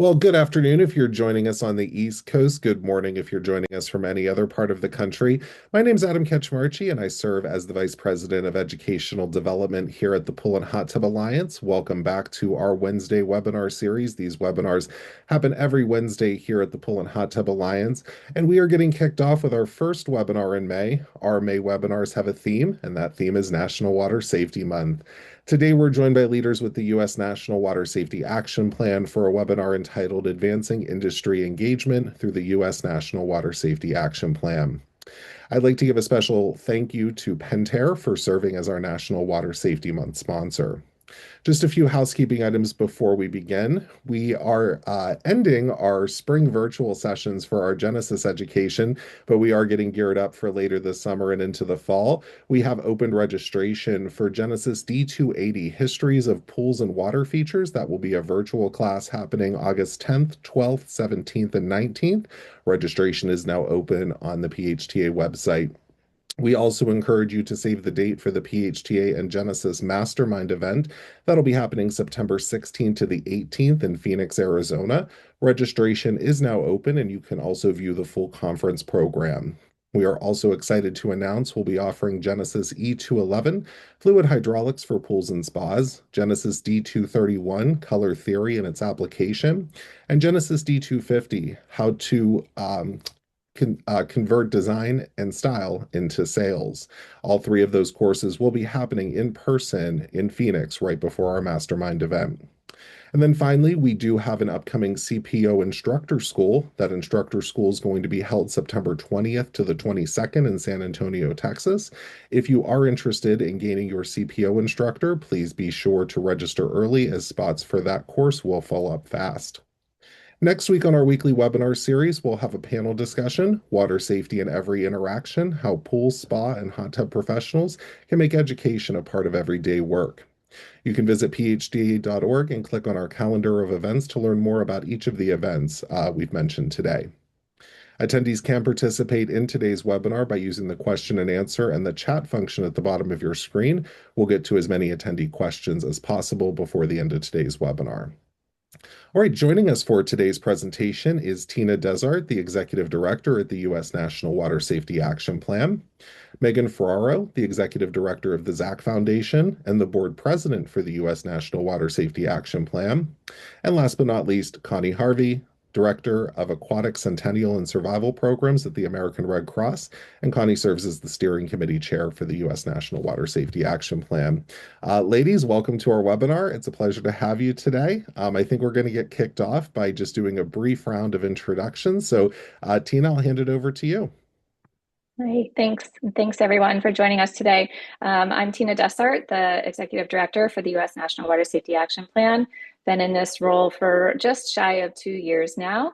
Well, good afternoon if you're joining us on the East Coast. Good morning if you're joining us from any other part of the country. My name's Adam Ketchmarchi, and I serve as the Vice President of Educational Development here at the Pool and Hot Tub Alliance. Welcome back to our Wednesday webinar series. These webinars happen every Wednesday here at the Pool and Hot Tub Alliance, and we are getting kicked off with our first webinar in May. Our May webinars have a theme, and that theme is National Water Safety Month. Today, we're joined by leaders with the U.S. National Water Safety Action Plan for a webinar entitled Advancing Industry Engagement Through the U.S. National Water Safety Action Plan. I'd like to give a special thank you to Pentair for serving as our National Water Safety Month sponsor. Just a few housekeeping items before we begin. We are ending our spring virtual sessions for our Genesis education, but we are getting geared up for later this summer and into the fall. We have opened registration for Genesis D280, Histories of Pools and Water Features. That will be a virtual class happening August 10th, 12th, 17th, and 19th. Registration is now open on the PHTA website. We also encourage you to save the date for the PHTA and Genesis Mastermind event. That'll be happening September 16th to the 18th in Phoenix, Arizona. Registration is now open, and you can also view the full conference program. We are also excited to announce we'll be offering Genesis E211, Fluid Hydraulics for Pools and Spas, Genesis D231, Color Theory and its Application, and Genesis D250, How to convert design and style into sales. All three of those courses will be happening in person in Phoenix right before our mastermind event. And then finally, we do have an upcoming CPO instructor school. That instructor school is going to be held September 20th to the 22nd in San Antonio, Texas. If you are interested in gaining your CPO instructor, please be sure to register early as spots for that course will fill up fast. Next week on our weekly webinar series, we'll have a panel discussion, Water Safety in Every Interaction, How Pool, Spa, and Hot Tub Professionals Can Make Education a Part of Everyday Work. You can visit phta.org and click on our calendar of events to learn more about each of the events we've mentioned today. Attendees can participate in today's webinar by using the question and answer and the chat function at the bottom of your screen. We'll get to as many attendee questions as possible before the end of today's webinar. All right, joining us for today's presentation is Tina Desart, the Executive Director at the U.S. National Water Safety Action Plan, Megan Ferraro, the Executive Director of the ZAC Foundation and the Board President for the U.S. National Water Safety Action Plan, and last but not least, Connie Harvey, Director of Aquatic Centennial and Survival Programs at the American Red Cross, and Connie serves as the Steering Committee Chair for the U.S. National Water Safety Action Plan. Ladies, welcome to our webinar. It's a pleasure to have you today. I think we're going to get kicked off by just doing a brief round of introductions. So, Tina, I'll hand it over to you. Great, thanks. Thanks everyone for joining us today. I'm Tina Desart, the Executive Director for the U.S. National Water Safety Action Plan. Been in this role for just shy of 2 years now,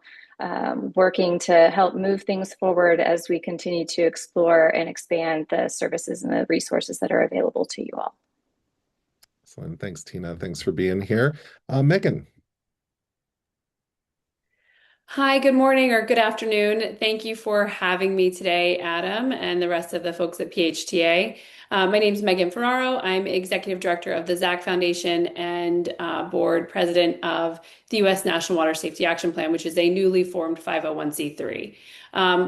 working to help move things forward as we continue to explore and expand the services and the resources that are available to you all. Excellent. Thanks, Tina. Thanks for being here. Megan. Hi, good morning or good afternoon. Thank you for having me today, Adam, and the rest of the folks at PHTA. My name is Megan Ferraro. I'm Executive Director of the ZAC Foundation and Board President of the U.S. National Water Safety Action Plan, which is a newly formed 501c3.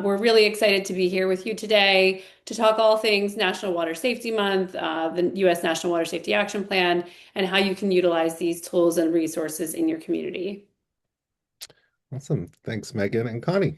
We're really excited to be here with you today to talk all things National Water Safety Month, the U.S. National Water Safety Action Plan, and how you can utilize these tools and resources in your community. Awesome. Thanks, Megan and Connie.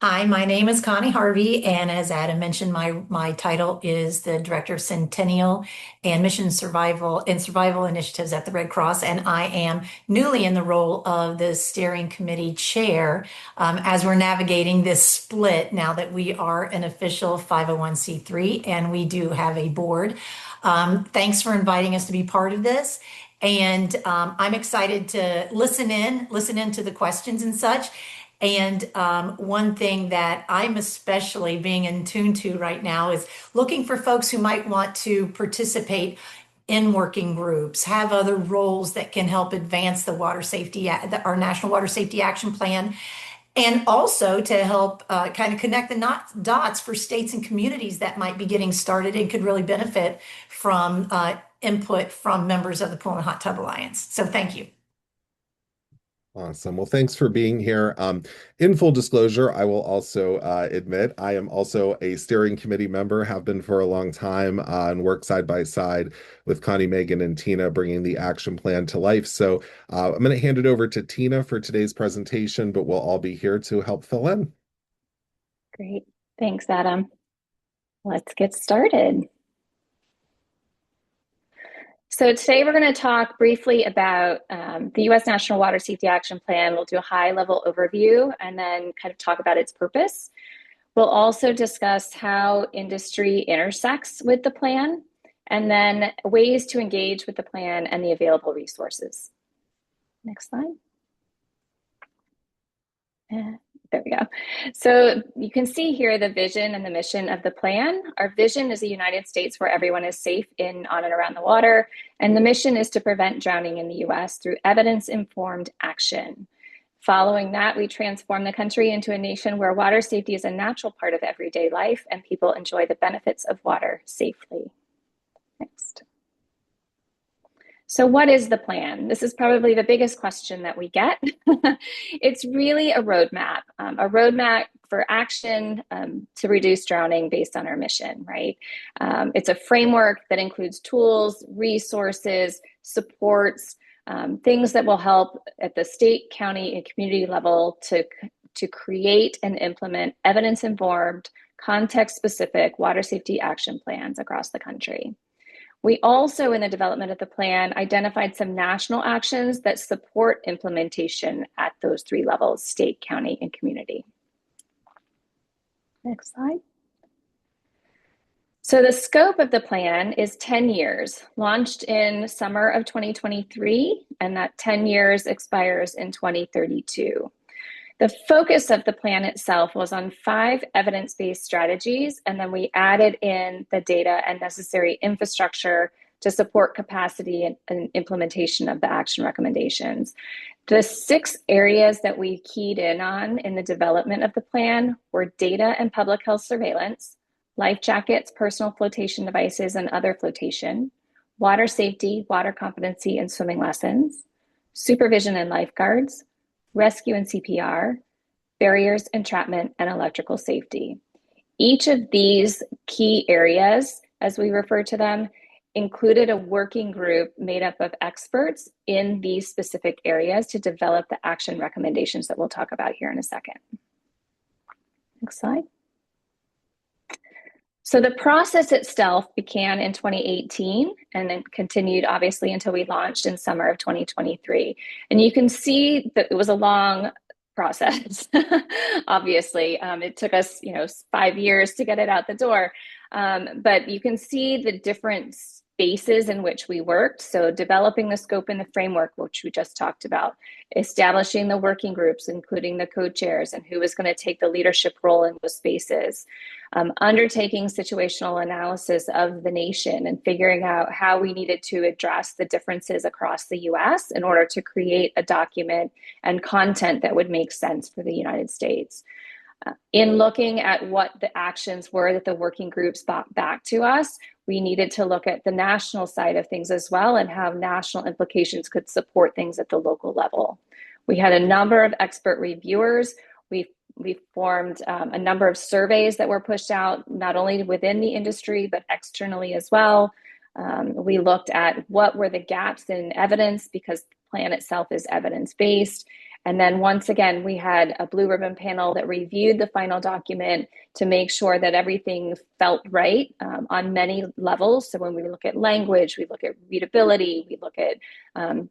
Hi, my name is Connie Harvey, and as Adam mentioned, my title is the Director of Centennial and Mission Survival Initiatives at the Red Cross, and I am newly in the role of the Steering Committee Chair as we're navigating this split now that we are an official 501c3 and we do have a board. Thanks for inviting us to be part of this. And I'm excited to listen in to the questions and such. And one thing that I'm especially being in tune to right now is looking for folks who might want to participate in working groups, have other roles that can help advance the water safety, our National Water Safety Action Plan, and also to help kind of connect the dots for states and communities that might be getting started and could really benefit from input from members of the Pool and Hot Tub Alliance. So thank you. Awesome. Well, thanks for being here. In full disclosure, I will also admit I am also a steering committee member, have been for a long time, and work side by side with Connie, Megan, and Tina, bringing the action plan to life. So I'm going to hand it over to Tina for today's presentation, but we'll all be here to help fill in. Great. Thanks, Adam. Let's get started. So today we're going to talk briefly about the U.S. National Water Safety Action Plan. We'll do a high-level overview and then kind of talk about its purpose. We'll also discuss how industry intersects with the plan, and then ways to engage with the plan and the available resources. Next slide. There we go. So you can see here the vision and the mission of the plan. Our vision is a United States where everyone is safe in, on, and around the water. And the mission is to prevent drowning in the US through evidence-informed action. Following that, we transform the country into a nation where water safety is a natural part of everyday life and people enjoy the benefits of water safely. Next. So what is the plan? This is probably the biggest question that we get. It's really a roadmap for action to reduce drowning based on our mission, right? It's a framework that includes tools, resources, supports, things that will help at the state, county, and community level to create and implement evidence-informed, context-specific water safety action plans across the country. We also, in the development of the plan, identified some national actions that support implementation at those three levels: state, county, and community. Next slide. So the scope of the plan is 10 years, launched in summer of 2023, and that 10 years expires in 2032. The focus of the plan itself was on 5 evidence-based strategies, and then we added in the data and necessary infrastructure to support capacity and implementation of the action recommendations. The 6 areas that we keyed in on in the development of the plan were data and public health surveillance, life jackets, personal flotation devices, and other flotation, water safety, water competency, and swimming lessons, supervision and lifeguards, rescue and CPR, barriers, entrapment, and electrical safety. Each of these key areas, as we refer to them, included a working group made up of experts in these specific areas to develop the action recommendations that we'll talk about here in a second. Next slide. So the process itself began in 2018 and then continued obviously until we launched in summer of 2023. And you can see that it was a long process. Obviously, it took us, 5 years to get it out the door. But you can see the different spaces in which we worked. So developing the scope and the framework, which we just talked about, establishing the working groups, including the co-chairs and who was going to take the leadership role in those spaces, undertaking situational analysis of the nation and figuring out how we needed to address the differences across the US in order to create a document and content that would make sense for the United States. In looking at what the actions were that the working groups brought back to us, we needed to look at the national side of things as well and how national implications could support things at the local level. We had a number of expert reviewers. We formed a number of surveys that were pushed out, not only within the industry, but externally as well. We looked at what were the gaps in evidence, because the plan itself is evidence-based. And then once again, we had a blue ribbon panel that reviewed the final document to make sure that everything felt right on many levels. So when we look at language, we look at readability, we look at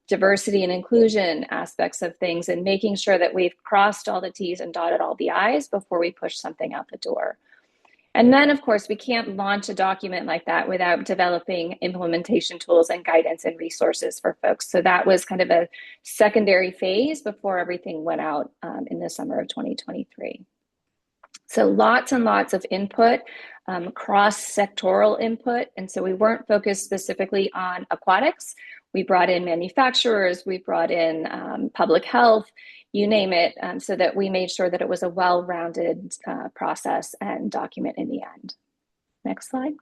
diversity and inclusion aspects of things, and making sure that we've crossed all the T's and dotted all the I's before we push something out the door. And then, of course, we can't launch a document like that without developing implementation tools and guidance and resources for folks. So that was kind of a secondary phase before everything went out in the summer of 2023. So lots and lots of input, cross-sectoral input. And so we weren't focused specifically on aquatics. We brought in manufacturers, we brought in public health, you name it, so that we made sure that it was a well-rounded process and document in the end. Next slide.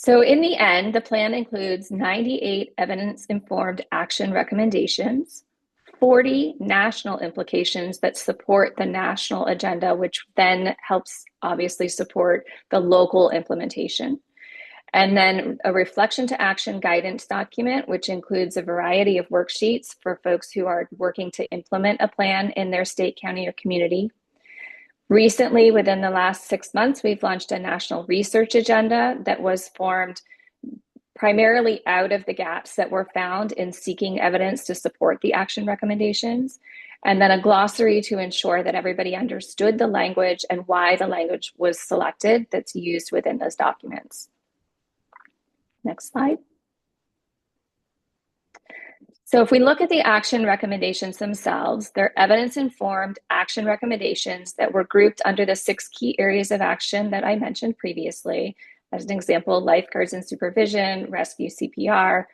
So in the end, the plan includes 98 evidence-informed action recommendations, 40 national implications that support the national agenda, which then helps obviously support the local implementation. And then a reflection to action guidance document, which includes a variety of worksheets for folks who are working to implement a plan in their state, county, or community. Recently, within the last 6 months, we've launched a national research agenda that was formed primarily out of the gaps that were found in seeking evidence to support the action recommendations, and then a glossary to ensure that everybody understood the language and why the language was selected that's used within those documents. Next slide. So if we look at the action recommendations themselves, they're evidence-informed action recommendations that were grouped under the 6 key areas of action that I mentioned previously. As an example, lifeguards and supervision, rescue CPR.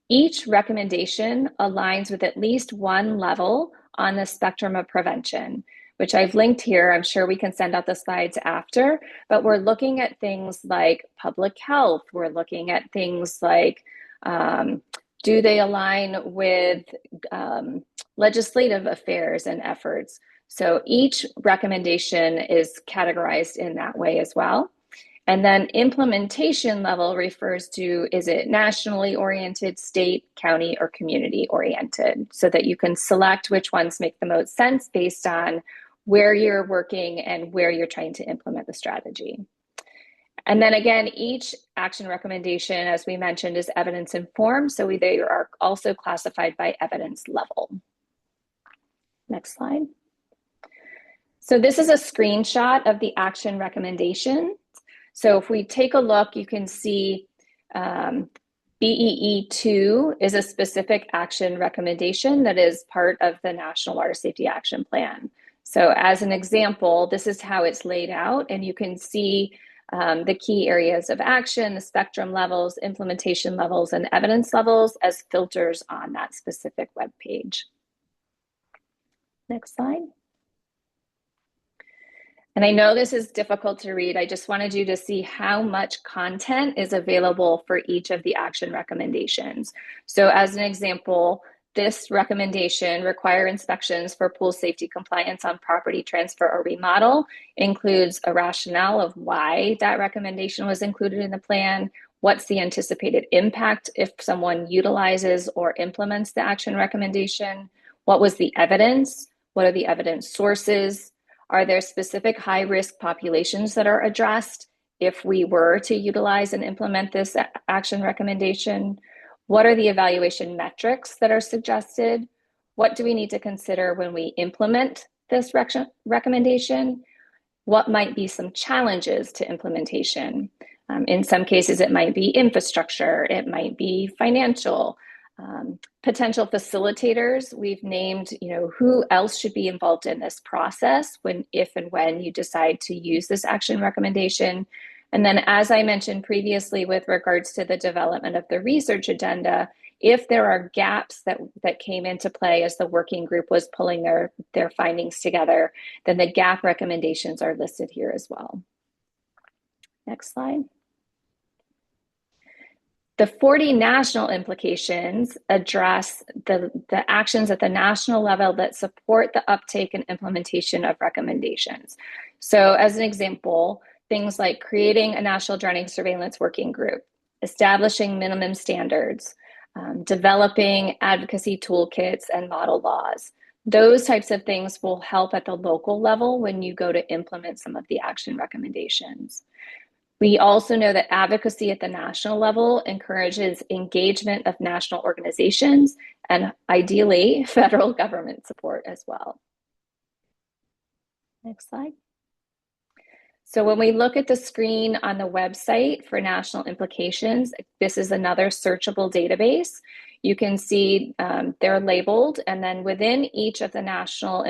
Each recommendation aligns with at least one level on the spectrum of prevention, which I've linked here. I'm sure we can send out the slides after, but we're looking at things like public health. We're looking at things like, do they align with legislative affairs and efforts? So each recommendation is categorized in that way as well. And then implementation level refers to, is it nationally oriented, state, county, or community oriented, so that you can select which ones make the most sense based on where you're working and where you're trying to implement the strategy. And then again, each action recommendation, as we mentioned, is evidence informed. So they are also classified by evidence level. Next slide. So this is a screenshot of the action recommendation. So if we take a look, you can see BEE2 is a specific action recommendation that is part of the National Water Safety Action Plan. So as an example, this is how it's laid out, and you can see the key areas of action, the spectrum levels, implementation levels, and evidence levels as filters on that specific web page. Next slide. And I know this is difficult to read. I just wanted you to see how much content is available for each of the action recommendations. So as an example, this recommendation, require inspections for pool safety compliance on property transfer or remodel, includes a rationale of why that recommendation was included in the plan, what's the anticipated impact if someone utilizes or implements the action recommendation, what was the evidence, what are the evidence sources, are there specific high-risk populations that are addressed if we were to utilize and implement this action recommendation? What are the evaluation metrics that are suggested? What do we need to consider when we implement this recommendation? What might be some challenges to implementation? In some cases, it might be infrastructure, it might be financial, potential facilitators. We've named, who else should be involved in this process if and when you decide to use this action recommendation. And then, as I mentioned previously, with regards to the development of the research agenda, if there are gaps that came into play as the working group was pulling their findings together, then the gap recommendations are listed here as well. Next slide. The 40 national implications address the actions at the national level that support the uptake and implementation of recommendations. So as an example, things like creating a national drowning surveillance working group, establishing minimum standards, developing advocacy toolkits and model laws. Those types of things will help at the local level when you go to implement some of the action recommendations. We also know that advocacy at the national level encourages engagement of national organizations and ideally federal government support as well. Next slide. So when we look at the screen on the website for national implications, this is another searchable database. You can see they're labeled, and then within each of the national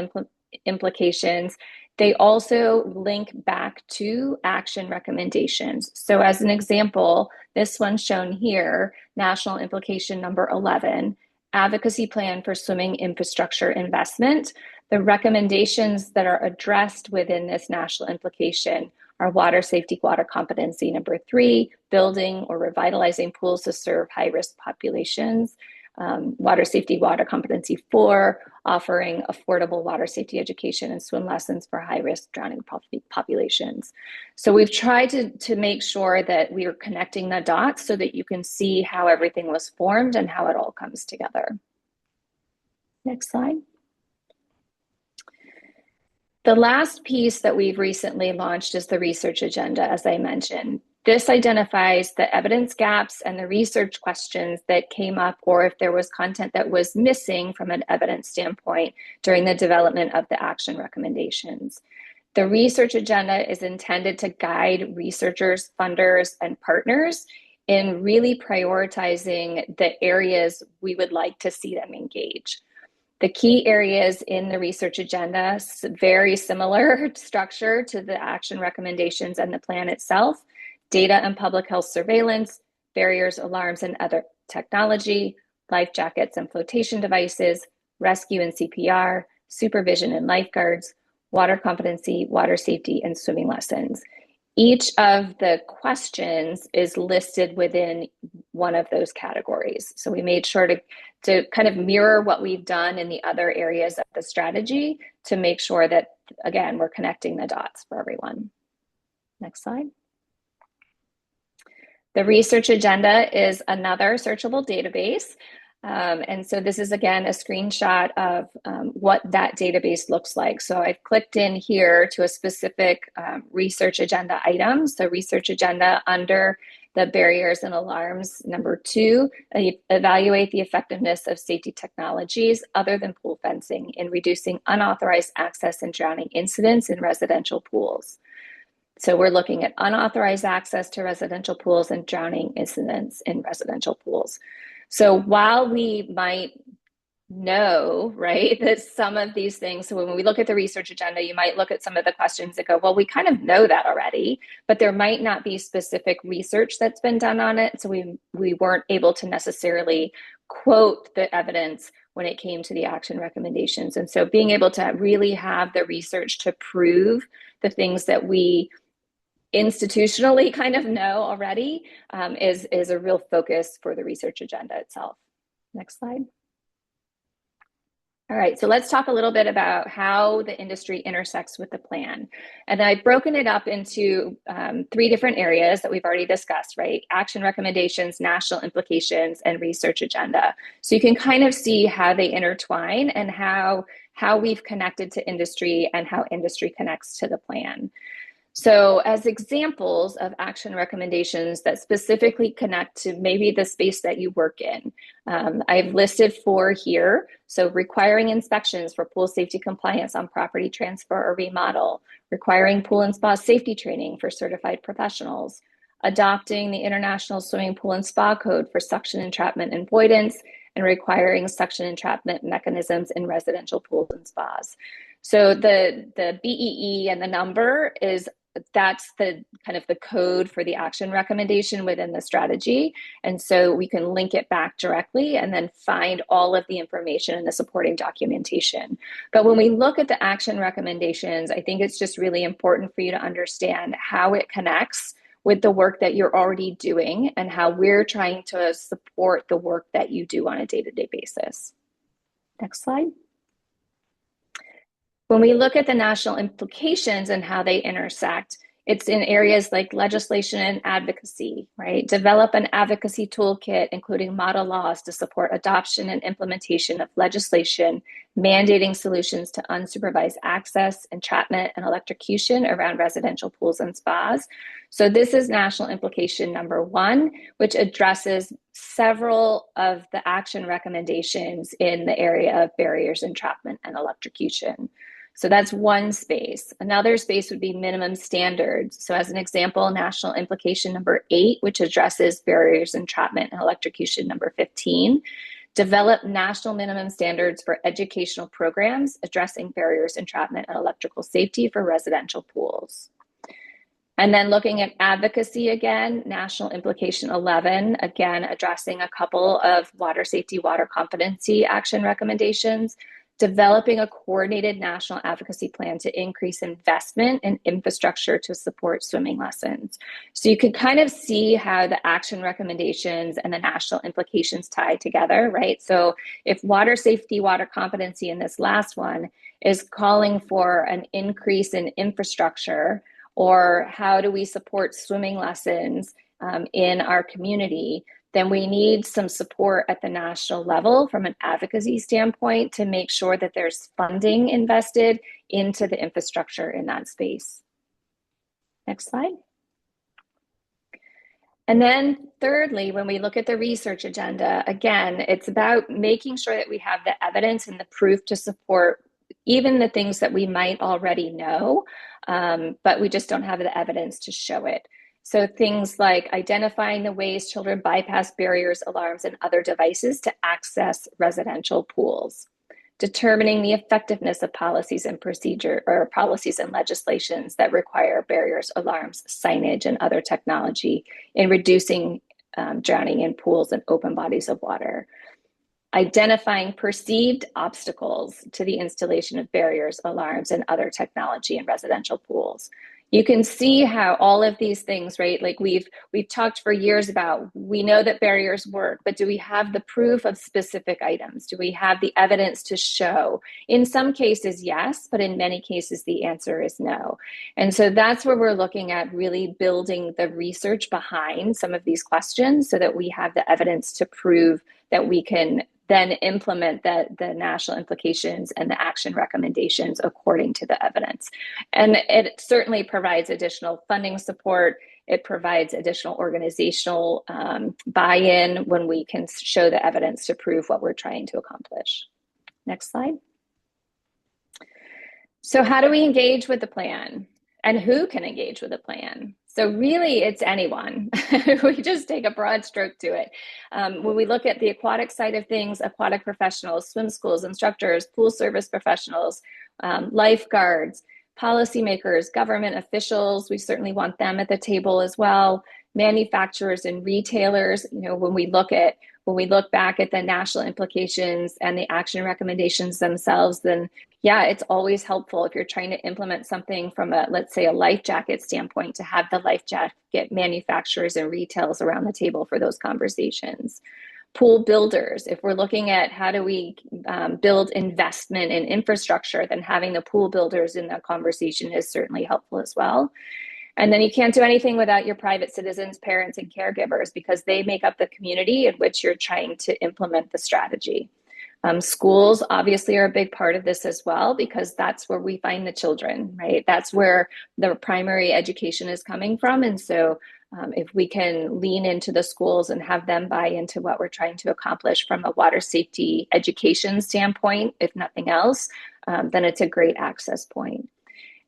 implications, they also link back to action recommendations. So as an example, this one shown here, national implication number 11, advocacy plan for swimming infrastructure investment. The recommendations that are addressed within this national implication Our water safety, water competency number 3, building or revitalizing pools to serve high-risk populations. Water safety, water competency 4, offering affordable water safety education and swim lessons for high-risk drowning populations. So we've tried to make sure that we are connecting the dots so that you can see how everything was formed and how it all comes together. Next slide. The last piece that we've recently launched is the research agenda, as I mentioned. This identifies the evidence gaps and the research questions that came up, or if there was content that was missing from an evidence standpoint during the development of the action recommendations. The research agenda is intended to guide researchers, funders, and partners in really prioritizing the areas we would like to see them engage. The key areas in the research agenda, very similar structure to the action recommendations and the plan itself: data and public health surveillance, barriers, alarms, and other technology, life jackets and flotation devices, rescue and CPR, supervision and lifeguards, water competency, water safety, and swimming lessons. Each of the questions is listed within one of those categories. So we made sure to kind of mirror what we've done in the other areas of the strategy to make sure that, again, we're connecting the dots for everyone. Next slide. The research agenda is another searchable database. And so this is, again, a screenshot of what that database looks like. So I've clicked in here to a specific research agenda item. So research agenda under the barriers and alarms, number 2, evaluate the effectiveness of safety technologies other than pool fencing in reducing unauthorized access and drowning incidents in residential pools. So we're looking at unauthorized access to residential pools and drowning incidents in residential pools. So while we might know, right, that some of these things, so when we look at the research agenda, you might look at some of the questions and go, well, we kind of know that already, but there might not be specific research that's been done on it. So we weren't able to necessarily quote the evidence when it came to the action recommendations. And so being able to really have the research to prove the things that we institutionally kind of know already is a real focus for the research agenda itself. Next slide. All right, so let's talk a little bit about how the industry intersects with the plan. And I've broken it up into 3 different areas that we've already discussed, right? Action recommendations, national implications, and research agenda. So you can kind of see how they intertwine and how we've connected to industry and how industry connects to the plan. So as examples of action recommendations that specifically connect to maybe the space that you work in, I've listed 4 here. So requiring inspections for pool safety compliance on property transfer or remodel, requiring pool and spa safety training for certified professionals, adopting the International Swimming Pool and Spa Code for suction entrapment and voidance, and requiring suction entrapment mechanisms in residential pools and spas. So the BEE and the number that's the kind of the code for the action recommendation within the strategy. And so we can link it back directly and then find all of the information in the supporting documentation. But when we look at the action recommendations, I think it's just really important for you to understand how it connects with the work that you're already doing and how we're trying to support the work that you do on a day-to-day basis. Next slide. When we look at the national implications and how they intersect, it's in areas like legislation and advocacy, right? Develop an advocacy toolkit, including model laws to support adoption and implementation of legislation, mandating solutions to unsupervised access, entrapment, and electrocution around residential pools and spas. So this is national implication number 1, which addresses several of the action recommendations in the area of barriers, entrapment, and electrocution. So that's one space. Another space would be minimum standards. So as an example, national implication number 8, which addresses barriers, entrapment, and electrocution number 15. Develop national minimum standards for educational programs addressing barriers, entrapment, and electrical safety for residential pools. And then looking at advocacy again, national implication 11, again, addressing a couple of water safety, water competency action recommendations. developing a coordinated national advocacy plan to increase investment in infrastructure to support swimming lessons. So you can kind of see how the action recommendations and the national implications tie together, right? So if water safety, water competency in this last one is calling for an increase in infrastructure, or how do we support swimming lessons in our community, then we need some support at the national level from an advocacy standpoint to make sure that there's funding invested into the infrastructure in that space. Next slide. And then thirdly, when we look at the research agenda, again, it's about making sure that we have the evidence and the proof to support even the things that we might already know, but we just don't have the evidence to show it. So things like identifying the ways children bypass barriers, alarms, and other devices to access residential pools, determining the effectiveness of policies and procedure or policies and legislations that require barriers, alarms, signage, and other technology in reducing drowning in pools and open bodies of water, identifying perceived obstacles to the installation of barriers, alarms, and other technology in residential pools. You can see how all of these things, right? Like we've talked for years about, we know that barriers work, but do we have the proof of specific items? Do we have the evidence to show? In some cases, yes, but in many cases, the answer is no. And so that's where we're looking at really building the research behind some of these questions so that we have the evidence to prove that we can then implement the national implications and the action recommendations according to the evidence. And it certainly provides additional funding support. It provides additional organizational buy-in when we can show the evidence to prove what we're trying to accomplish. Next slide. So how do we engage with the plan? And who can engage with the plan? So really, it's anyone. We just take a broad stroke to it. When we look at the aquatic side of things, aquatic professionals, swim schools, instructors, pool service professionals, lifeguards, policymakers, government officials, we certainly want them at the table as well. Manufacturers and retailers, you know, when we look back at the national implications and the action recommendations themselves, then yeah, it's always helpful if you're trying to implement something from a, let's say, a life jacket standpoint, to have the life jacket manufacturers and retailers around the table for those conversations. Pool builders, if we're looking at how do we build investment in infrastructure, then having the pool builders in that conversation is certainly helpful as well. And then you can't do anything without your private citizens, parents, and caregivers, because they make up the community in which you're trying to implement the strategy. Schools obviously are a big part of this as well, because that's where we find the children, right? That's where the primary education is coming from. And so if we can lean into the schools and have them buy into what we're trying to accomplish from a water safety education standpoint, if nothing else, then it's a great access point.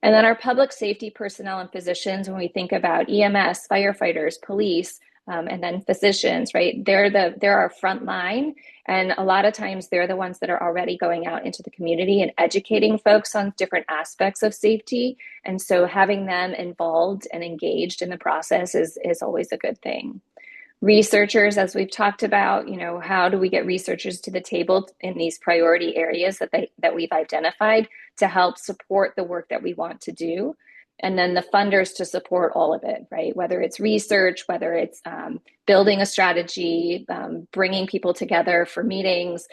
And then our public safety personnel and physicians, when we think about EMS, firefighters, police, and then physicians, right? They're our front line. And a lot of times they're the ones that are already going out into the community and educating folks on different aspects of safety. And so having them involved and engaged in the process is always a good thing. Researchers, as we've talked about, you know, how do we get researchers to the table in these priority areas that we've identified to help support the work that we want to do? And then the funders to support all of it, right? Whether it's research, whether it's building a strategy, bringing people together for meetings,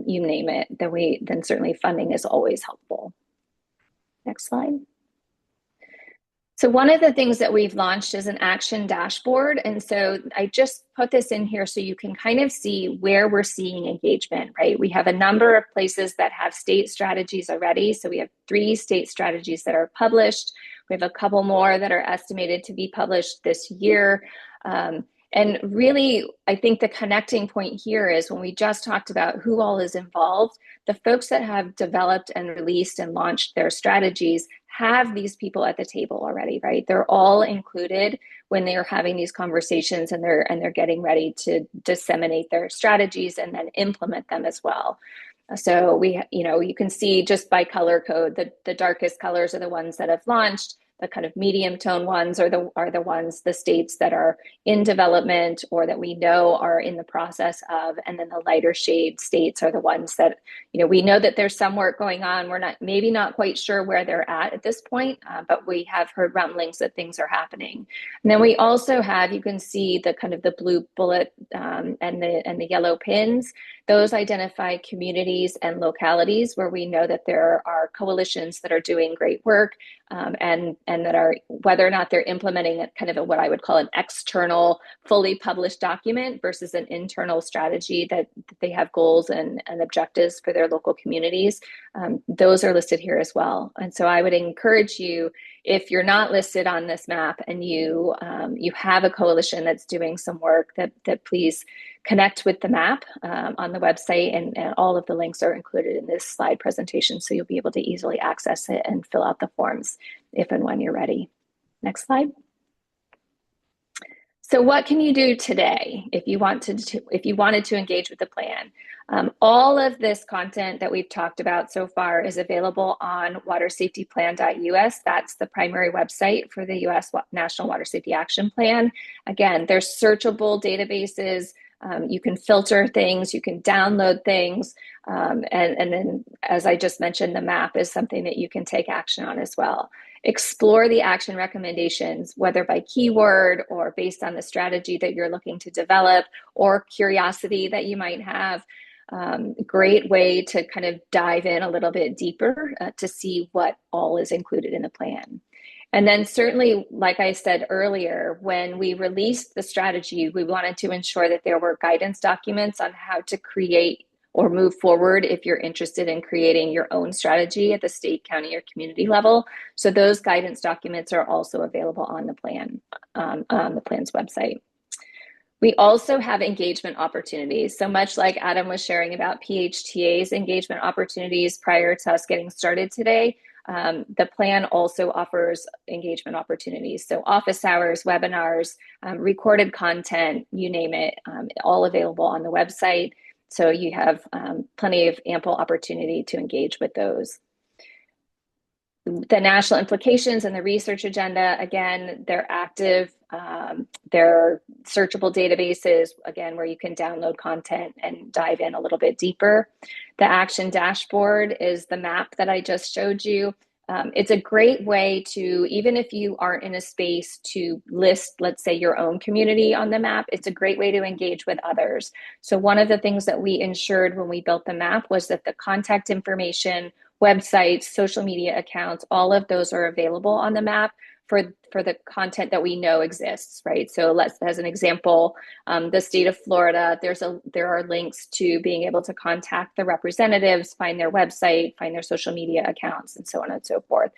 you name it, then certainly funding is always helpful. Next slide. So one of the things that we've launched is an action dashboard. And so I just put this in here so you can kind of see where we're seeing engagement, right? We have a number of places that have state strategies already. So we have 3 state strategies that are published. We have a couple more that are estimated to be published this year. And really, I think the connecting point here is when we just talked about who all is involved, the folks that have developed and released and launched their strategies have these people at the table already, right? They're all included when they are having these conversations, and they're getting ready to disseminate their strategies and then implement them as well. So you can see just by color code, the darkest colors are the ones that have launched. The kind of medium tone ones are the ones, the states that are in development or that we know are in the process of, and then the lighter shade states are the ones that, we know that there's some work going on. We're maybe not quite sure where they're at this point, but we have heard rumblings that things are happening. And then we also have, you can see the kind of the blue bullet and the yellow pins. Those identify communities and localities where we know that there are coalitions that are doing great work, and that are, whether or not they're implementing kind of what I would call an external, fully published document versus an internal strategy that they have goals and objectives for their local communities. Those are listed here as well. And so I would encourage you, if you're not listed on this map and you have a coalition that's doing some work, that please connect with the map on the website, and all of the links are included in this slide presentation, so you'll be able to easily access it and fill out the forms if and when you're ready. Next slide. So what can you do today if you wanted to engage with the plan? All of this content that we've talked about so far is available on watersafetyplan.us. That's the primary website for the US National Water Safety Action Plan. Again, there's searchable databases. You can filter things, you can download things, and then, as I just mentioned, the map is something that you can take action on as well. Explore the action recommendations, whether by keyword or based on the strategy that you're looking to develop or curiosity that you might have. Great way to kind of dive in a little bit deeper to see what all is included in the plan. And then certainly, like I said earlier, when we released the strategy, we wanted to ensure that there were guidance documents on how to create or move forward if you're interested in creating your own strategy at the state, county, or community level. So those guidance documents are also available on the plan, on the plan's website. We also have engagement opportunities. So much like Adam was sharing about PHTA's engagement opportunities prior to us getting started today, the plan also offers engagement opportunities. So office hours, webinars, recorded content, you name it, all available on the website. So you have plenty of ample opportunity to engage with those. The national implications and the research agenda, again, they're active. They're searchable databases, again, where you can download content and dive in a little bit deeper. The action dashboard is the map that I just showed you. It's a great way to, even if you aren't in a space to list, let's say, your own community on the map, it's a great way to engage with others. So one of the things that we ensured when we built the map was that the contact information, websites, social media accounts, all of those are available on the map for the content that we know exists, right? So as an example, the state of Florida, there are links to being able to contact the representatives, find their website, find their social media accounts, and so on and so forth.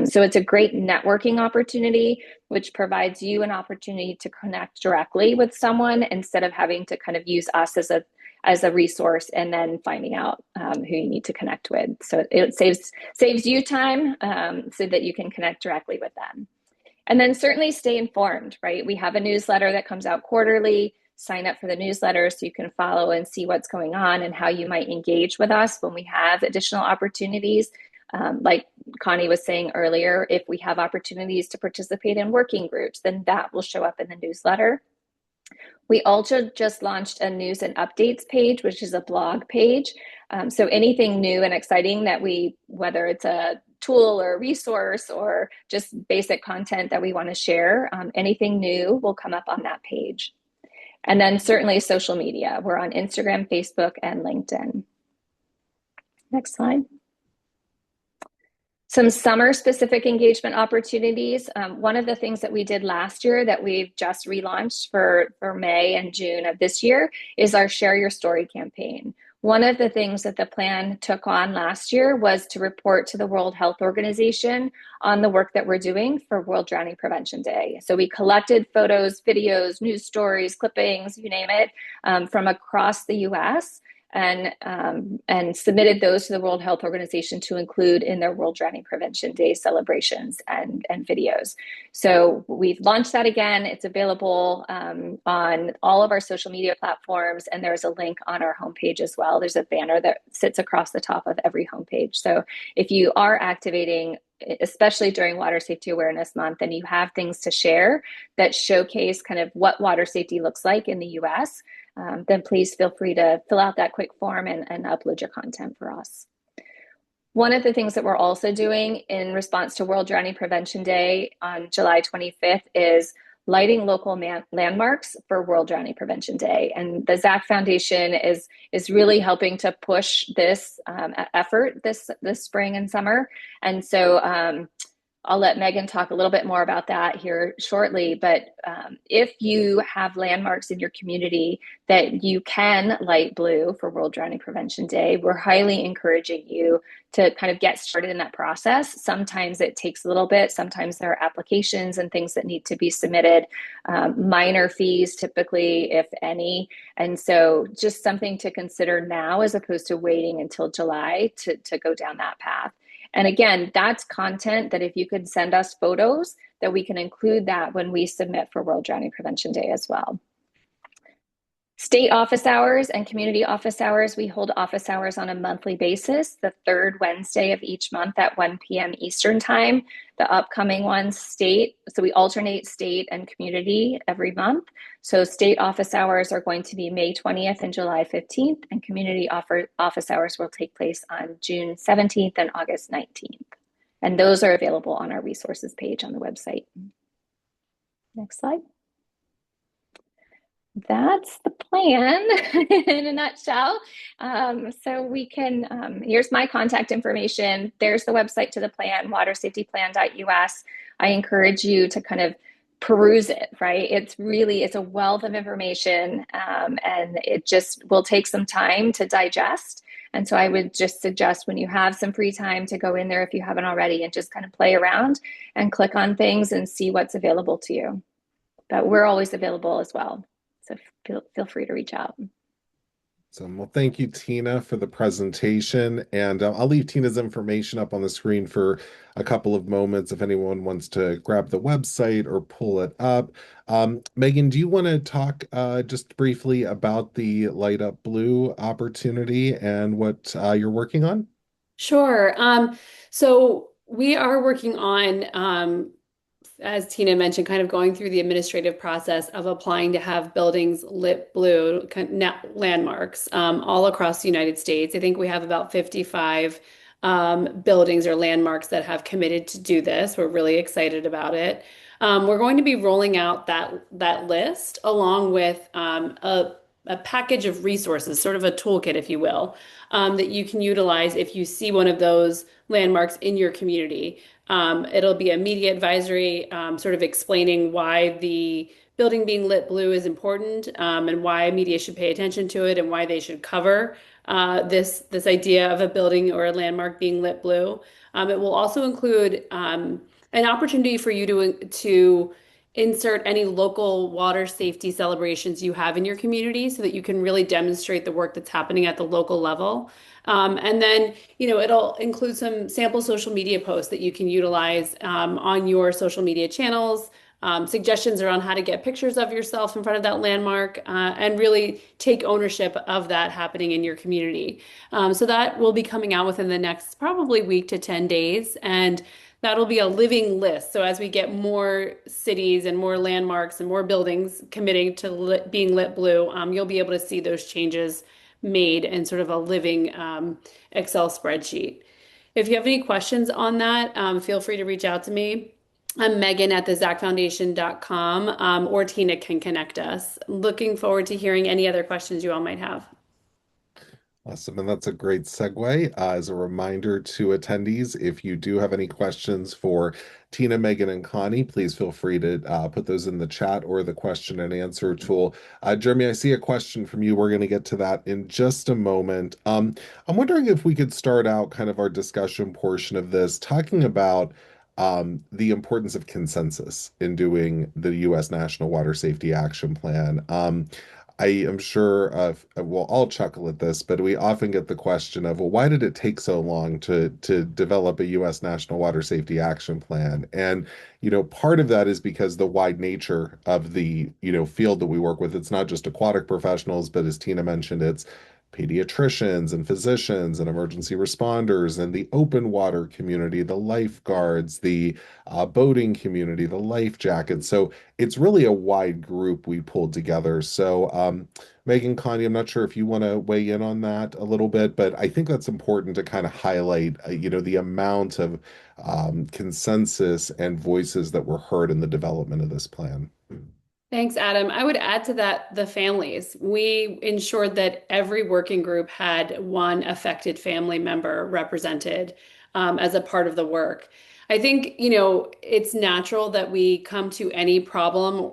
So it's a great networking opportunity, which provides you an opportunity to connect directly with someone instead of having to kind of use us as a resource and then finding out who you need to connect with. So it saves you time so that you can connect directly with them. And then certainly stay informed, right? We have a newsletter that comes out quarterly. Sign up for the newsletter so you can follow and see what's going on and how you might engage with us when we have additional opportunities. Like Connie was saying earlier, if we have opportunities to participate in working groups, then that will show up in the newsletter. We also just launched a news and updates page, which is a blog page. So anything new and exciting that whether it's a tool or a resource or just basic content that we want to share, anything new will come up on that page. And then certainly social media. We're on Instagram, Facebook, and LinkedIn. Next slide. Some summer-specific engagement opportunities. One of the things that we did last year that we've just relaunched for May and June of this year is our Share Your Story campaign. One of the things that the plan took on last year was to report to the World Health Organization on the work that we're doing for World Drowning Prevention Day. So we collected photos, videos, news stories, clippings, you name it, from across the US, and submitted those to the World Health Organization to include in their World Drowning Prevention Day celebrations and videos. So we've launched that again. It's available on all of our social media platforms, and there's a link on our homepage as well. There's a banner that sits across the top of every homepage. So if you are activating especially during Water Safety Awareness Month, and you have things to share that showcase kind of what water safety looks like in the US, then please feel free to fill out that quick form and upload your content for us. One of the things that we're also doing in response to World Drowning Prevention Day on July 25th is lighting local landmarks for World Drowning Prevention Day. And the ZAC Foundation is really helping to push this effort this spring and summer. And so I'll let Megan talk a little bit more about that here shortly, but if you have landmarks in your community that you can light blue for World Drowning Prevention Day, we're highly encouraging you to kind of get started in that process. Sometimes it takes a little bit. Sometimes there are applications and things that need to be submitted, minor fees typically, if any. And so just something to consider now as opposed to waiting until July to go down that path. And again, that's content that if you could send us photos, that we can include that when we submit for World Drowning Prevention Day as well. State office hours and community office hours. We hold office hours on a monthly basis, the third Wednesday of each month at 1 p.m. Eastern time. The upcoming ones, state, so we alternate state and community every month. So state office hours are going to be May 20th and July 15th, and community office hours will take place on June 17th and August 19th. And those are available on our resources page on the website. Next slide. That's the plan in a nutshell. So we can, here's my contact information. There's the website to the plan, watersafetyplan.us. I encourage you to kind of peruse it, right? It's a wealth of information, and it just will take some time to digest. And so I would just suggest when you have some free time to go in there, if you haven't already, and just kind of play around and click on things and see what's available to you. But we're always available as well. So feel free to reach out. So, well, thank you, Tina, for the presentation. And I'll leave Tina's information up on the screen for a couple of moments if anyone wants to grab the website or pull it up. Megan, do you want to talk just briefly about the Light Up Blue opportunity and what you're working on? Sure. So we are working on as Tina mentioned, kind of going through the administrative process of applying to have buildings lit blue landmarks all across the United States. I think we have about 55 buildings or landmarks that have committed to do this. We're really excited about it. We're going to be rolling out that list along with a package of resources, sort of a toolkit, if you will, that you can utilize if you see one of those landmarks in your community. It'll be a media advisory, sort of explaining why the building being lit blue is important, and why media should pay attention to it and why they should cover this idea of a building or a landmark being lit blue. It will also include an opportunity for you to insert any local water safety celebrations you have in your community so that you can really demonstrate the work that's happening at the local level. And then, it'll include some sample social media posts that you can utilize on your social media channels, suggestions around how to get pictures of yourself in front of that landmark, and really take ownership of that happening in your community. So that will be coming out within the next probably week to 10 days. And that'll be a living list. So as we get more cities and more landmarks and more buildings committing to being lit blue, you'll be able to see those changes made in sort of a living Excel spreadsheet. If you have any questions on that, feel free to reach out to me. I'm Megan at thezacfoundation.com, or Tina can connect us. Looking forward to hearing any other questions you all might have. Awesome. And that's a great segue. As a reminder to attendees, if you do have any questions for Tina, Megan, and Connie, please feel free to put those in the chat or the question and answer tool. Jeremy, I see a question from you. We're going to get to that in just a moment. I'm wondering if we could start out kind of our discussion portion of this, talking about the importance of consensus in doing the U.S. National Water Safety Action Plan. I am sure we'll all chuckle at this, but we often get the question of, well, why did it take so long to develop a U.S. National Water Safety Action Plan? And, part of that is because the wide nature of the, field that we work with. It's not just aquatic professionals, but as Tina mentioned, it's pediatricians and physicians and emergency responders and the open water community, the lifeguards, the boating community, the life jackets. So it's really a wide group we pulled together. So, Megan, Connie, I'm not sure if you want to weigh in on that a little bit, but I think that's important to kind of highlight, the amount of consensus and voices that were heard in the development of this plan. Thanks, Adam. I would add to that the families. We ensured that every working group had one affected family member represented as a part of the work. I think, it's natural that we come to any problem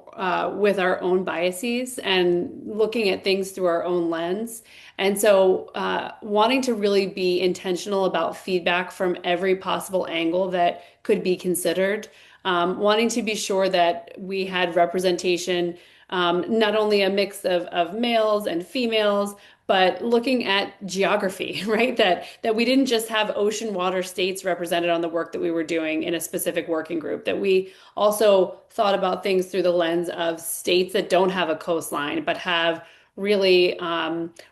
with our own biases and looking at things through our own lens. And so, wanting to really be intentional about feedback from every possible angle that could be considered, wanting to be sure that we had representation, not only a mix of males and females, but looking at geography, right? That we didn't just have ocean water states represented on the work that we were doing in a specific working group, that we also thought about things through the lens of states that don't have a coastline, but have really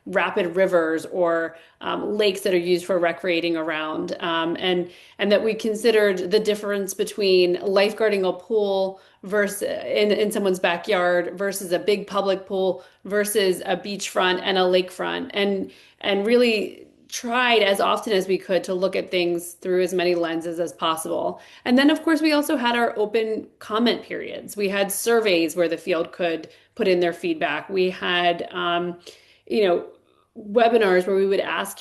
rapid rivers or lakes that are used for recreating around, and that we considered the difference between lifeguarding a pool versus in someone's backyard versus a big public pool versus a beachfront and a lakefront, and really tried as often as we could to look at things through as many lenses as possible. And then, of course, we also had our open comment periods. We had surveys where the field could put in their feedback. We had, webinars where we would ask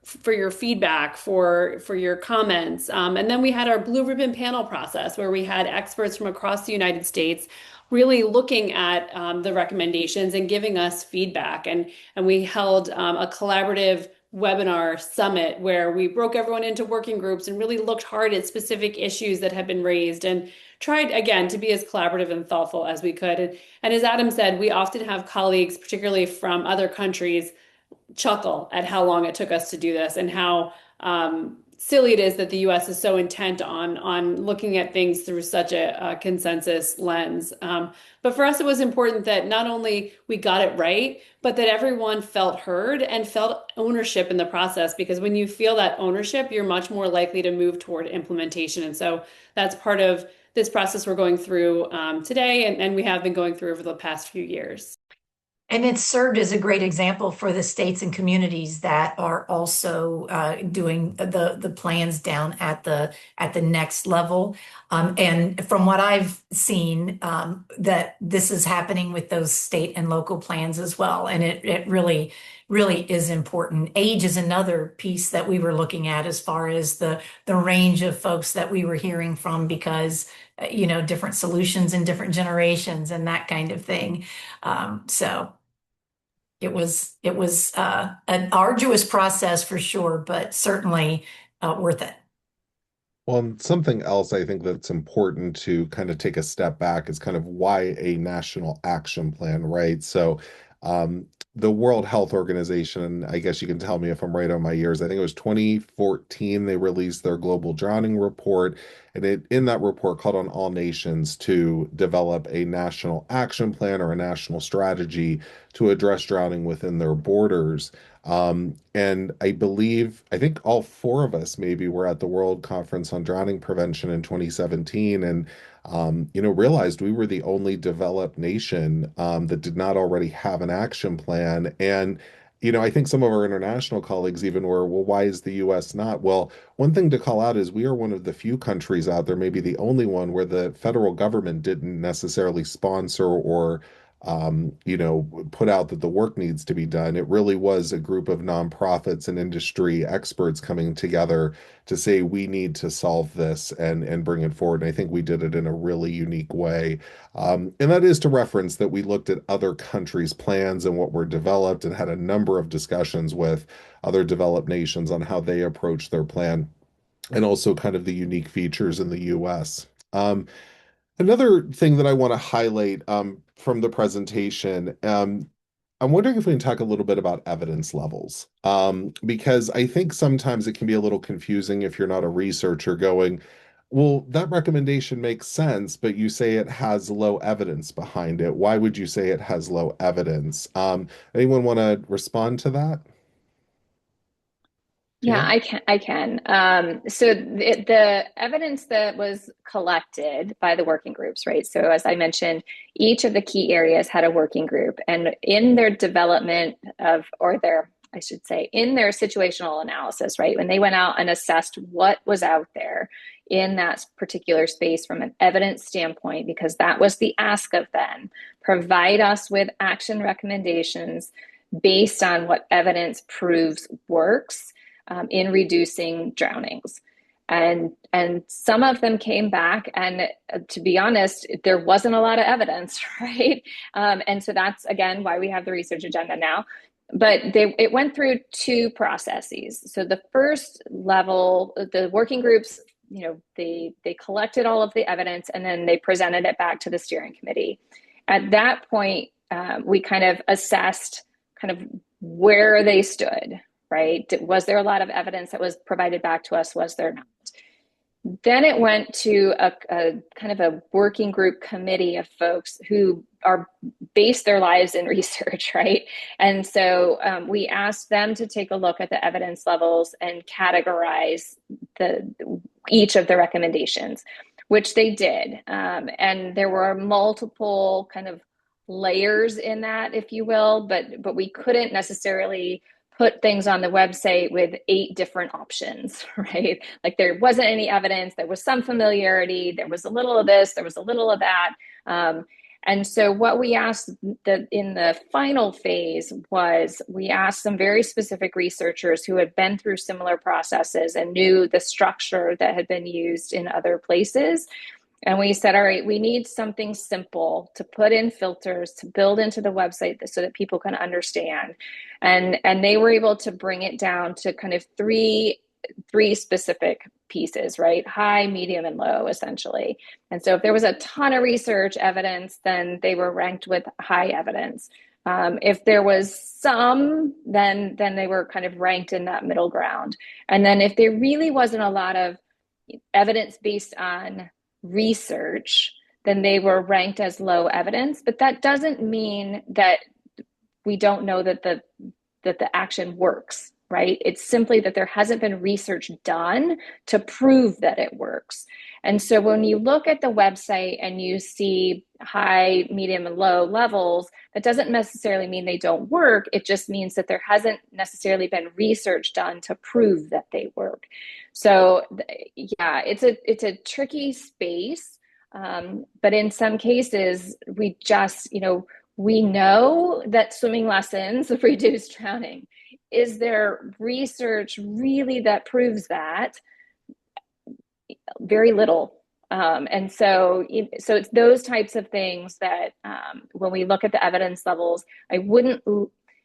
for your feedback, for your comments. And then we had our blue ribbon panel process where we had experts from across the United States really looking at the recommendations and giving us feedback. And we held a collaborative webinar summit where we broke everyone into working groups and really looked hard at specific issues that had been raised and tried again to be as collaborative and thoughtful as we could. And as Adam said, we often have colleagues, particularly from other countries, chuckle at how long it took us to do this and how silly it is that the US is so intent on looking at things through such a consensus lens. But for us, it was important that not only we got it right, but that everyone felt heard and felt ownership in the process, because when you feel that ownership, you're much more likely to move toward implementation. And so that's part of this process we're going through today, and we have been going through over the past few years. And it's served as a great example for the states and communities that are also doing the plans down at the next level. And from what I've seen, that this is happening with those state and local plans as well. And it really, really is important. Age is another piece that we were looking at as far as the range of folks that we were hearing from, because different solutions in different generations and that kind of thing. So it was an arduous process for sure, but certainly worth it. Well, and something else I think that's important to kind of take a step back is kind of why a national action plan, right? So, the World Health Organization, I guess you can tell me if I'm right on my years, I think it was 2014, they released their global drowning report. And in that report called on all nations to develop a national action plan or a national strategy to address drowning within their borders. And I think all four of us maybe were at the World Conference on Drowning Prevention in 2017, and realized we were the only developed nation that did not already have an action plan. And I think some of our international colleagues even were, well, why is the US not? Well, one thing to call out is we are one of the few countries out there, maybe the only one, where the federal government didn't necessarily sponsor or put out that the work needs to be done. It really was a group of nonprofits and industry experts coming together to say we need to solve this and bring it forward. And I think we did it in a really unique way. And that is to reference that we looked at other countries' plans and what were developed and had a number of discussions with other developed nations on how they approach their plan and also kind of the unique features in the US. Another thing that I want to highlight from the presentation, I'm wondering if we can talk a little bit about evidence levels, because I think sometimes it can be a little confusing if you're not a researcher going, well, that recommendation makes sense, but you say it has low evidence behind it. Why would you say it has low evidence? Anyone want to respond to that? Yeah, Tina? I can. So the evidence that was collected by the working groups, right? So as I mentioned, each of the key areas had a working group, and in their development of, or their, I should say, in their situational analysis, right? When they went out and assessed what was out there in that particular space from an evidence standpoint, because that was the ask of them, provide us with action recommendations based on what evidence proves works in reducing drownings. And some of them came back, and to be honest, there wasn't a lot of evidence, right? And so that's again why we have the research agenda now. But it went through two processes. So the first level, the working groups, they collected all of the evidence and then they presented it back to the steering committee. At that point, we kind of assessed kind of where they stood, right? Was there a lot of evidence that was provided back to us? Was there not? Then it went to a kind of a working group committee of folks who are based their lives in research, right? And so we asked them to take a look at the evidence levels and categorize each of the recommendations, which they did. And there were multiple kind of layers in that, if you will, but we couldn't necessarily put things on the website with 8 different options, right? Like there wasn't any evidence, there was some familiarity, there was a little of this, there was a little of that. And so what we asked in the final phase was we asked some very specific researchers who had been through similar processes and knew the structure that had been used in other places. And we said, all right, we need something simple to put in filters, to build into the website so that people can understand. And they were able to bring it down to kind of three specific pieces, right? High, medium, and low, essentially. And so if there was a ton of research evidence, then they were ranked with high evidence. If there was some, then they were kind of ranked in that middle ground. And then if there really wasn't a lot of evidence based on research, then they were ranked as low evidence. But that doesn't mean that we don't know that the action works, right? It's simply that there hasn't been research done to prove that it works. And so when you look at the website and you see high, medium, and low levels, that doesn't necessarily mean they don't work. It just means that there hasn't necessarily been research done to prove that they work. So yeah, it's a tricky space. But in some cases, we just, we know that swimming lessons reduce drowning. Is there research really that proves that? Very little. And so it's those types of things that when we look at the evidence levels, I wouldn't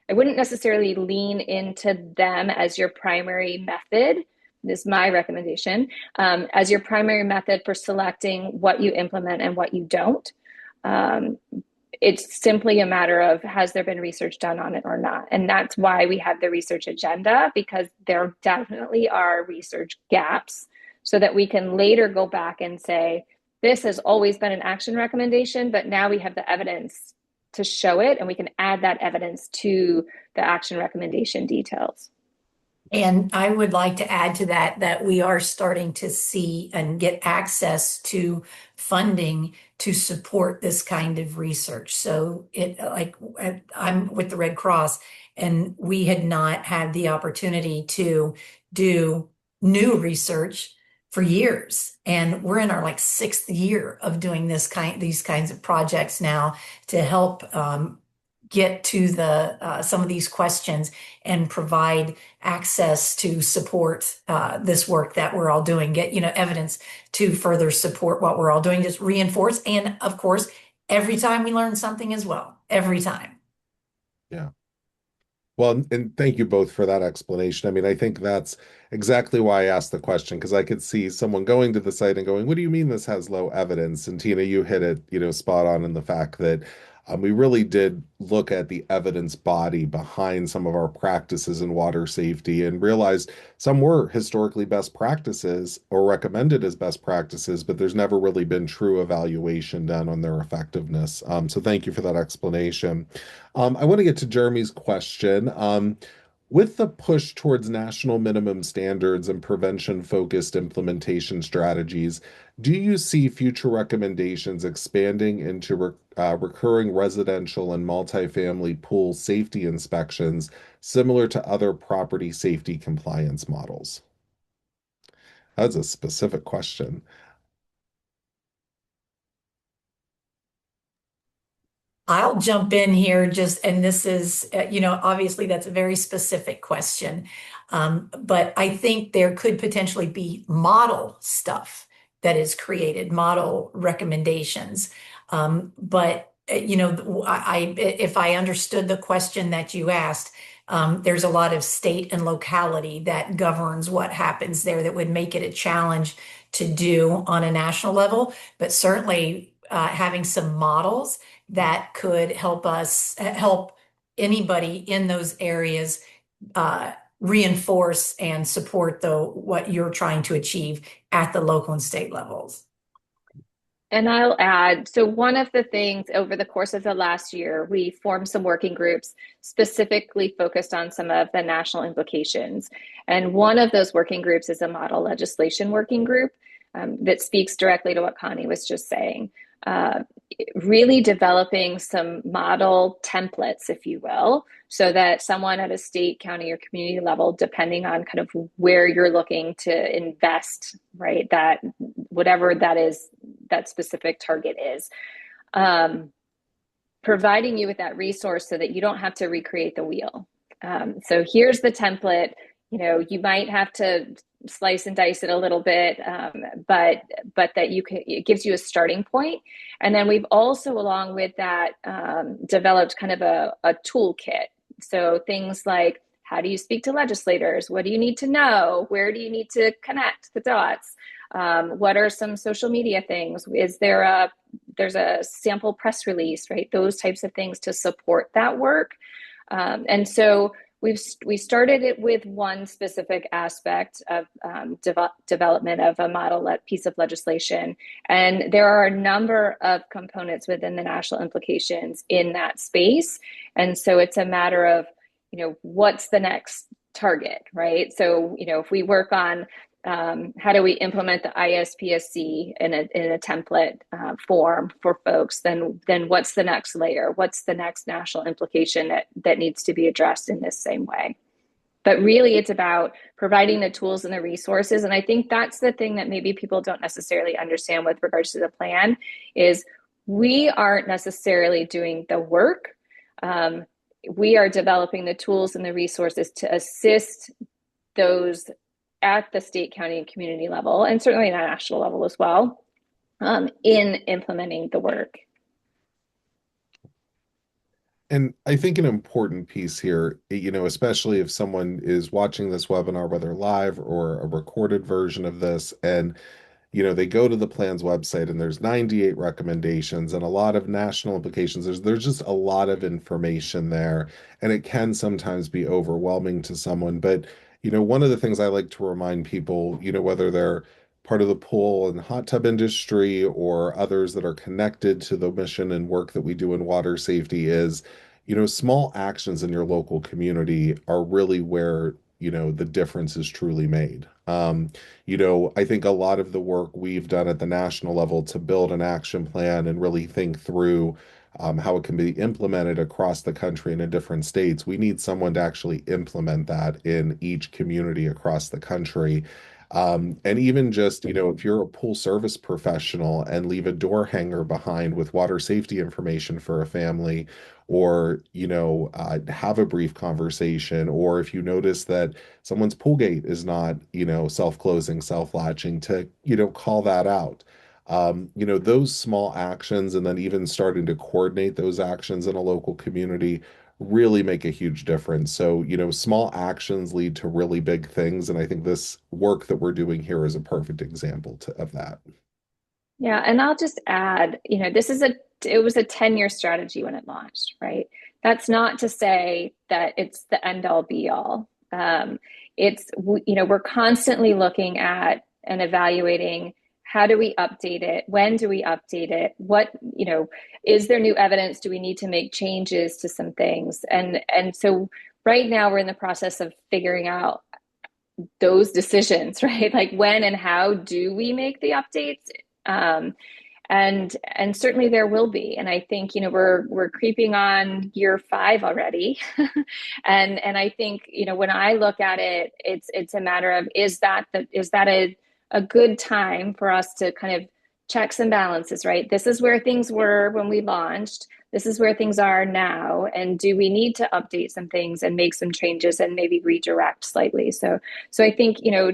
necessarily lean into them as your primary method. This is my recommendation, as your primary method for selecting what you implement and what you don't. It's simply a matter of, has there been research done on it or not? And that's why we have the research agenda, because there definitely are research gaps, so that we can later go back and say, this has always been an action recommendation, but now we have the evidence to show it, and we can add that evidence to the action recommendation details. And I would like to add to that we are starting to see and get access to funding to support this kind of research. So I'm with the Red Cross, and we had not had the opportunity to do new research for years. And we're in our 6th year of doing these kinds of projects now to help get to some of these questions and provide access to support this work that we're all doing, get evidence to further support what we're all doing, just reinforce. And of course, every time we learn something as well, every time. Yeah. Well, and thank you both for that explanation. I mean, I think that's exactly why I asked the question, because I could see someone going to the site and going, what do you mean this has low evidence? And Tina, you hit it, spot on in the fact that we really did look at the evidence body behind some of our practices in water safety and realized some were historically best practices or recommended as best practices, but there's never really been true evaluation done on their effectiveness. So thank you for that explanation. I want to get to Jeremy's question. With the push towards national minimum standards and prevention-focused implementation strategies, do you see future recommendations expanding into recurring residential and multifamily pool safety inspections similar to other property safety compliance models? That's a specific question. I'll jump in here and this is, obviously that's a very specific question. But I think there could potentially be model stuff that is created, model recommendations. But, if I understood the question that you asked, there's a lot of state and locality that governs what happens there that would make it a challenge to do on a national level. But certainly having some models that could help anybody in those areas reinforce and support what you're trying to achieve at the local and state levels. And I'll add, so one of the things over the course of the last year, we formed some working groups specifically focused on some of the national implications. And one of those working groups is a model legislation working group that speaks directly to what Connie was just saying. Really developing some model templates, if you will, so that someone at a state, county, or community level, depending on kind of where you're looking to invest, right, that whatever that is, that specific target is, providing you with that resource so that you don't have to recreate the wheel. So here's the template. You might have to slice and dice it a little bit, but that it gives you a starting point. And then we've also, along with that, developed kind of a toolkit. So things like, how do you speak to legislators? What do you need to know? Where do you need to connect the dots? What are some social media things? There's a sample press release, right? Those types of things to support that work. And so we started it with one specific aspect of development of a model piece of legislation. And there are a number of components within the national implications in that space. And so it's a matter of, what's the next target, right? So, if we work on how do we implement the ISPSC in a template form for folks, then what's the next layer? What's the next national implication that needs to be addressed in this same way? But really, it's about providing the tools and the resources. And I think that's the thing that maybe people don't necessarily understand with regards to the plan is we aren't necessarily doing the work. We are developing the tools and the resources to assist those at the state, county, and community level, and certainly at a national level as well, in implementing the work. And I think an important piece here, especially if someone is watching this webinar, whether live or a recorded version of this, and they go to the plan's website and there's 98 recommendations and a lot of national implications. There's just a lot of information there, and it can sometimes be overwhelming to someone. But, one of the things I like to remind people, whether they're part of the pool and hot tub industry or others that are connected to the mission and work that we do in water safety is, small actions in your local community are really where the difference is truly made. I think a lot of the work we've done at the national level to build an action plan and really think through how it can be implemented across the country and in different states, we need someone to actually implement that in each community across the country. And even just, if you're a pool service professional and leave a door hanger behind with water safety information for a family, or, have a brief conversation, or if you notice that someone's pool gate is not, self-closing, self-latching, to, call that out. Those small actions and then even starting to coordinate those actions in a local community really make a huge difference. So, small actions lead to really big things. And I think this work that we're doing here is a perfect example of that. Yeah, and I'll just add, it was a 10-year strategy when it launched, right? That's not to say that it's the end all be all. We're constantly looking at and evaluating, how do we update it? When do we update it? What, is there new evidence? Do we need to make changes to some things? And so right now we're in the process of figuring out those decisions, right? Like when and how do we make the updates? Um, and certainly there will be. And I think, you know, we're creeping on year 5 already. And I think, you know, when I look at it, it's a matter of is that a good time for us to kind of checks and balances, right? This is where things were when we launched. This is where things are now. And do we need to update some things and make some changes and maybe redirect slightly? So I think, you know,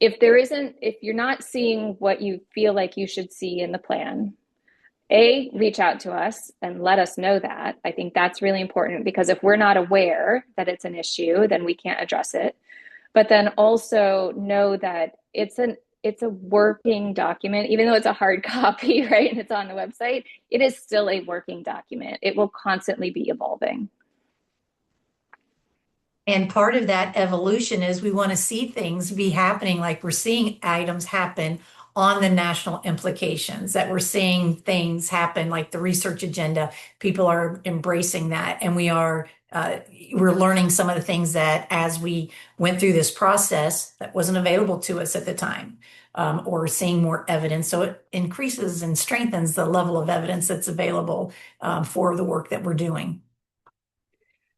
if you're not seeing what you feel like you should see in the plan, reach out to us and let us know that. I think that's really important because if we're not aware that it's an issue, then we can't address it. But then also know that it's a working document, even though it's a hard copy, right? And it's on the website, it is still a working document. It will constantly be evolving. And part of that evolution is we want to see things be happening, like we're seeing items happen on the national implications, that we're seeing things happen like the research agenda. People are embracing that, and we're learning some of the things that as we went through this process that wasn't available to us at the time, or seeing more evidence. So it increases and strengthens the level of evidence that's available for the work that we're doing.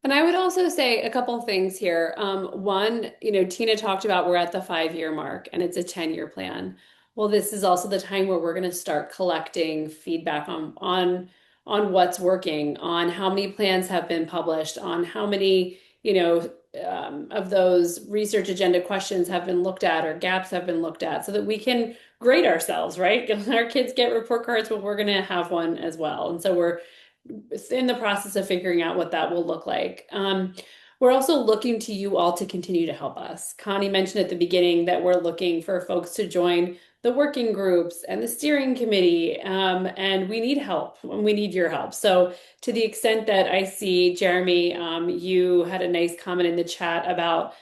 And I would also say a couple things here. One, you know, Tina talked about we're at the 5-year mark and it's a 10-year plan. Well, this is also the time where we're going to start collecting feedback on what's working, on how many plans have been published, on how many, you know, of those research agenda questions have been looked at or gaps have been looked at so that we can grade ourselves, right? Our kids get report cards, but we're going to have one as well. And so we're in the process of figuring out what that will look like. We're also looking to you all to continue to help us. Connie mentioned at the beginning that we're looking for folks to join the working groups and the steering committee, and we need help. We need your help. So to the extent that I see, Jeremy, you had a nice comment in the chat about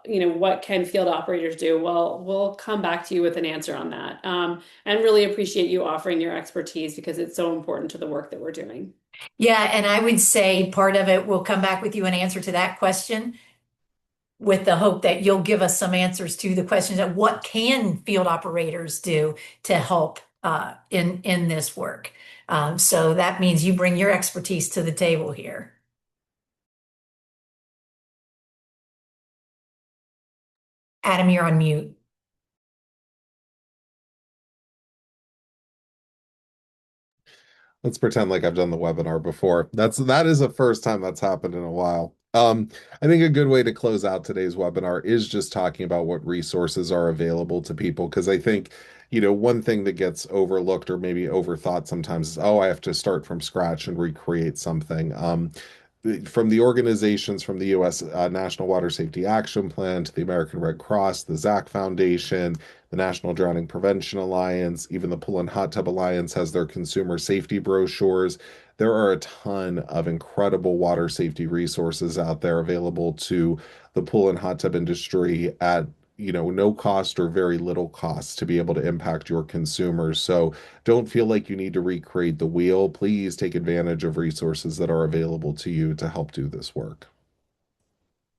you know what can field operators do. Well, we'll come back to you with an answer on that, and really appreciate you offering your expertise because it's so important to the work that we're doing. Yeah, and I would say part of it will come back with you an answer to that question with the hope that you'll give us some answers to the questions of what can field operators do to help in this work. So that means you bring your expertise to the table here. Adam, you're on mute. Let's pretend like I've done the webinar before. That is the first time that's happened in a while. I think a good way to close out today's webinar is just talking about what resources are available to people, because I think, you know, one thing that gets overlooked or maybe overthought sometimes is, oh, I have to start from scratch and recreate something. From the organizations, from the U.S. National Water Safety Action Plan to the American Red Cross, the ZAC Foundation, the National Drowning Prevention Alliance, even the Pool and Hot Tub Alliance has their consumer safety brochures. There are a ton of incredible water safety resources out there available to the pool and hot tub industry at, you know, no cost or very little cost to be able to impact your consumers. So don't feel like you need to recreate the wheel. Please take advantage of resources that are available to you to help do this work.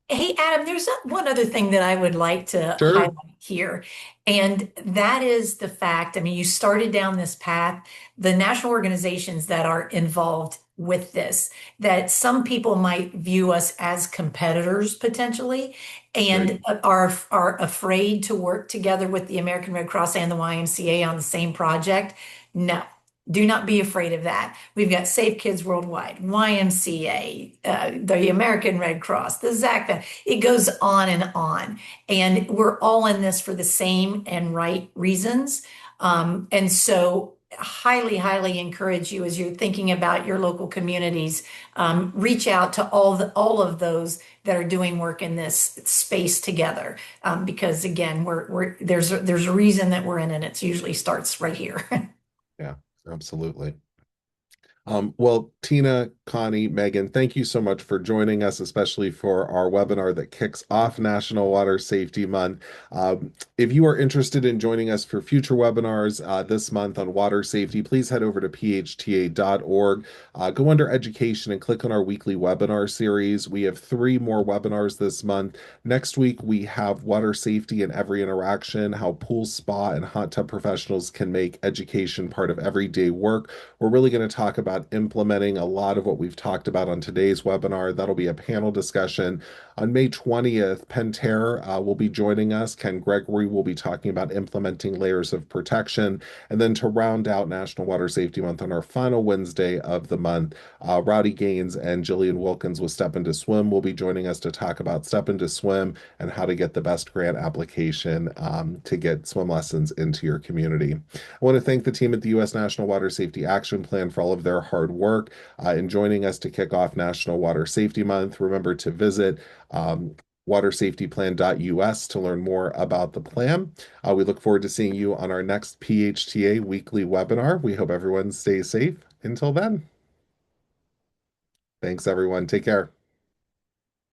Hey, Adam, there's one other thing that I would like to Sure. highlight here, and that is the fact, I mean, you started down this path, the national organizations that are involved with this, that some people might view us as competitors potentially, and Right. are afraid to work together with the American Red Cross and the YMCA on the same project. No. Do not be afraid of that. We've got Safe Kids Worldwide, YMCA, the American Red Cross, the ZAC. It goes on and on. And we're all in this for the same and right reasons. And so highly, highly encourage you as you're thinking about your local communities, reach out to all of those that are doing work in this space together. Because again, there's a reason that we're in it. It usually starts right here. Yeah, absolutely. Well, Tina, Connie, Megan, thank you so much for joining us, especially for our webinar that kicks off National Water Safety Month. If you are interested in joining us for future webinars this month on water safety, please head over to phta.org. Go under education and click on our weekly webinar series. We have 3 more webinars this month. Next week, we have water safety in every interaction, how pool, spa, and hot tub professionals can make education part of everyday work. We're really going to talk about implementing a lot of what we've talked about on today's webinar. That'll be a panel discussion. On May 20th, Pentair will be joining us. Ken Gregory will be talking about implementing layers of protection. And then to round out National Water Safety Month on our final Wednesday of the month, Rowdy Gaines and Jillian Wilkins with Step Into Swim will be joining us to talk about Step Into Swim and how to get the best grant application to get swim lessons into your community. I want to thank the team at the U.S. National Water Safety Action Plan for all of their hard work in joining us to kick off National Water Safety Month. Remember to visit watersafetyplan.us to learn more about the plan. We look forward to seeing you on our next PHTA weekly webinar. We hope everyone stays safe. Until then, thanks everyone. Take care.